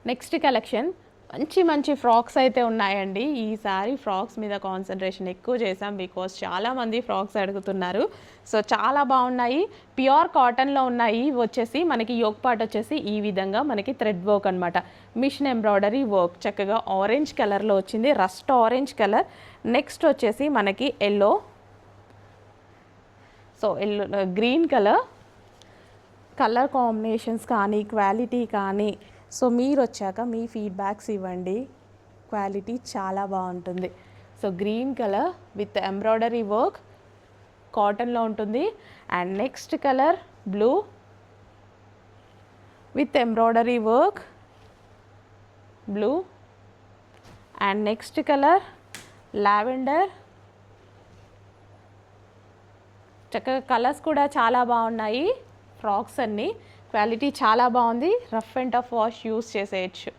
Next collection మంచి మంచి frocks అయితే ఉన్నాయండి. ఈసారి ఫ్రాక్స్ మీద కాన్సన్ట్రేషన్ ఎక్కువ చేసాం బికాస్ చాలామంది ఫ్రాక్స్ అడుగుతున్నారు. సో చాలా బాగున్నాయి, ప్యూర్ కాటన్లో ఉన్నాయి. ఇవి వచ్చేసి మనకి యోక్ పార్ట్ వచ్చేసి ఈ విధంగా మనకి థ్రెడ్ వర్క్ అనమాట, మిషన్ ఎంబ్రాయిడరీ వర్క్, చక్కగా ఆరెంజ్ కలర్లో వచ్చింది, రస్ట్ ఆరెంజ్ కలర్. నెక్స్ట్ వచ్చేసి మనకి yellow, so yellow green colour combinations కానీ క్వాలిటీ కానీ, సో మీరు వచ్చాక మీ ఫీడ్బ్యాక్స్ ఇవ్వండి. క్వాలిటీ చాలా బాగుంటుంది. So green colour with embroidery work కాటన్లో ఉంటుంది. And next colour blue with embroidery work blue. And next colour lavender. చక్కగా కలర్స్ కూడా చాలా బాగున్నాయి. ఫ్రాక్స్ అన్నీ క్వాలిటీ చాలా బాగుంది, rough and tough wash use చేసేయచ్చు.